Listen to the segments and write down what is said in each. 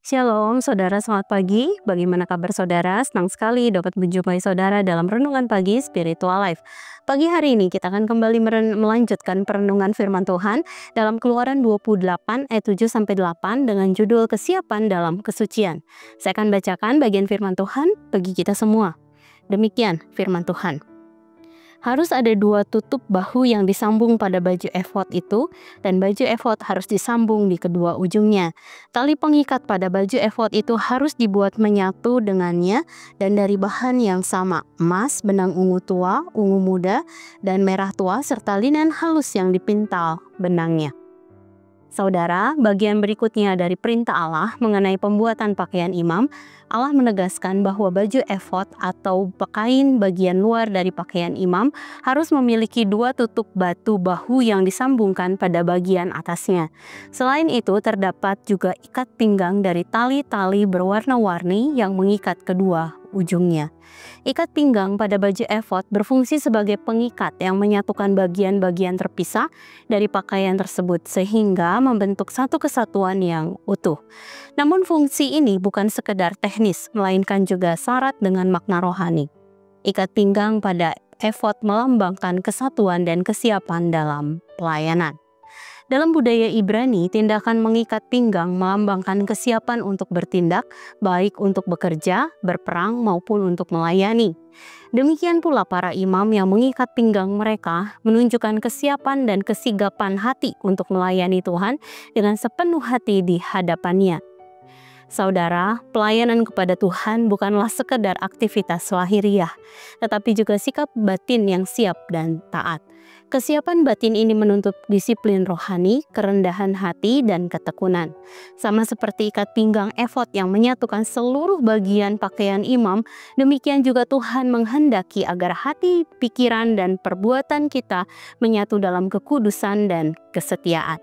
Shalom saudara, selamat pagi. Bagaimana kabar saudara? Senang sekali dapat menjumpai saudara dalam Renungan Pagi Spiritual Life. Pagi hari ini kita akan kembali melanjutkan perenungan firman Tuhan dalam Keluaran 28 ayat 7-8 dengan judul Kesiapan dalam Kesucian. Saya akan bacakan bagian firman Tuhan bagi kita semua. Demikian firman Tuhan. Harus ada 2 tutup bahu yang disambung pada baju efod itu, dan baju efod harus disambung di kedua ujungnya. Tali pengikat pada baju efod itu harus dibuat menyatu dengannya dan dari bahan yang sama, emas, benang ungu tua, ungu muda, dan merah tua, serta linen halus yang dipintal benangnya. Saudara, bagian berikutnya dari perintah Allah mengenai pembuatan pakaian imam, Allah menegaskan bahwa baju efod atau kain bagian luar dari pakaian imam harus memiliki 2 tutup batu bahu yang disambungkan pada bagian atasnya. Selain itu, terdapat juga ikat pinggang dari tali-tali berwarna-warni yang mengikat kedua ujungnya. Ikat pinggang pada baju efod berfungsi sebagai pengikat yang menyatukan bagian-bagian terpisah dari pakaian tersebut sehingga membentuk satu kesatuan yang utuh. Namun fungsi ini bukan sekedar teknis, melainkan juga syarat dengan makna rohani. Ikat pinggang pada efod melambangkan kesatuan dan kesiapan dalam pelayanan. Dalam budaya Ibrani, tindakan mengikat pinggang melambangkan kesiapan untuk bertindak, baik untuk bekerja, berperang, maupun untuk melayani. Demikian pula para imam yang mengikat pinggang mereka menunjukkan kesiapan dan kesigapan hati untuk melayani Tuhan dengan sepenuh hati di hadapannya. Saudara, pelayanan kepada Tuhan bukanlah sekedar aktivitas lahiriah, tetapi juga sikap batin yang siap dan taat. Kesiapan batin ini menuntut disiplin rohani, kerendahan hati, dan ketekunan. Sama seperti ikat pinggang efod yang menyatukan seluruh bagian pakaian imam, demikian juga Tuhan menghendaki agar hati, pikiran, dan perbuatan kita menyatu dalam kekudusan dan kesetiaan.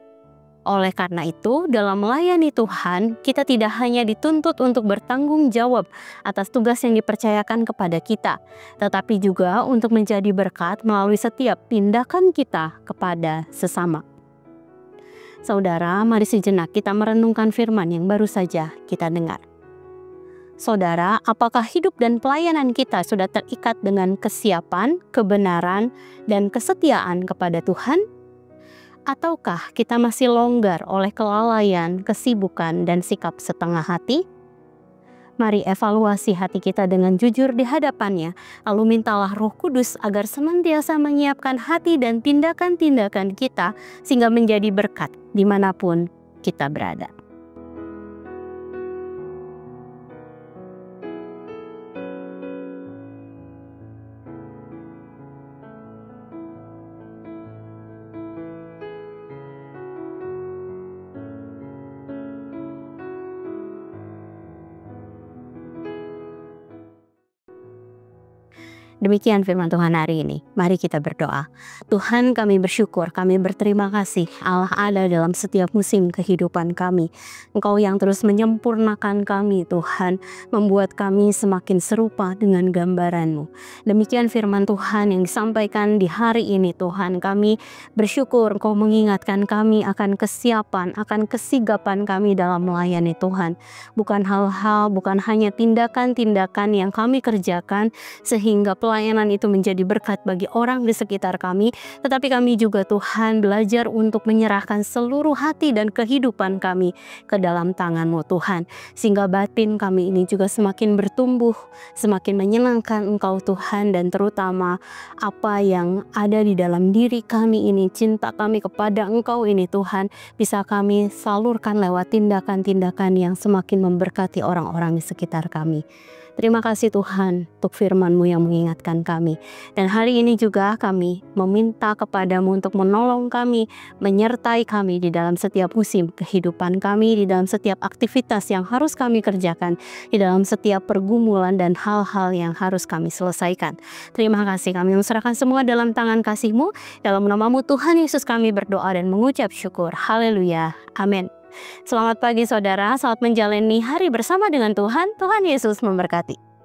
Oleh karena itu, dalam melayani Tuhan, kita tidak hanya dituntut untuk bertanggung jawab atas tugas yang dipercayakan kepada kita, tetapi juga untuk menjadi berkat melalui setiap tindakan kita kepada sesama. Saudara, mari sejenak kita merenungkan firman yang baru saja kita dengar. Saudara, apakah hidup dan pelayanan kita sudah terikat dengan kesiapan, kebenaran, dan kesetiaan kepada Tuhan? Ataukah kita masih longgar oleh kelalaian, kesibukan, dan sikap setengah hati? Mari evaluasi hati kita dengan jujur di hadapannya, lalu mintalah Roh Kudus agar senantiasa menyiapkan hati dan tindakan-tindakan kita sehingga menjadi berkat dimanapun kita berada. Demikian firman Tuhan hari ini. Mari kita berdoa. Tuhan, kami bersyukur, kami berterima kasih Allah ada dalam setiap musim kehidupan kami. Engkau yang terus menyempurnakan kami, Tuhan, membuat kami semakin serupa dengan gambaran-Mu. Demikian firman Tuhan yang disampaikan di hari ini, Tuhan. Kami bersyukur Engkau mengingatkan kami akan kesiapan, akan kesigapan kami dalam melayani Tuhan. Bukan hanya tindakan-tindakan yang kami kerjakan sehingga pelayanan itu menjadi berkat bagi orang di sekitar kami, tetapi kami juga Tuhan belajar untuk menyerahkan seluruh hati dan kehidupan kami ke dalam tangan-Mu Tuhan, sehingga batin kami ini juga semakin bertumbuh, semakin menyenangkan Engkau Tuhan, dan terutama apa yang ada di dalam diri kami ini, cinta kami kepada Engkau ini Tuhan, bisa kami salurkan lewat tindakan-tindakan yang semakin memberkati orang-orang di sekitar kami. Terima kasih Tuhan untuk firman-Mu yang mengingatkan kami. Dan hari ini juga kami meminta kepada-Mu untuk menolong kami, menyertai kami di dalam setiap musim kehidupan kami, di dalam setiap aktivitas yang harus kami kerjakan, di dalam setiap pergumulan dan hal-hal yang harus kami selesaikan. Terima kasih, kami menserahkan semua dalam tangan kasih-Mu. Dalam nama-Mu Tuhan Yesus kami berdoa dan mengucap syukur. Haleluya. Amin. Selamat pagi saudara, selamat menjalani hari bersama dengan Tuhan. Tuhan Yesus memberkati.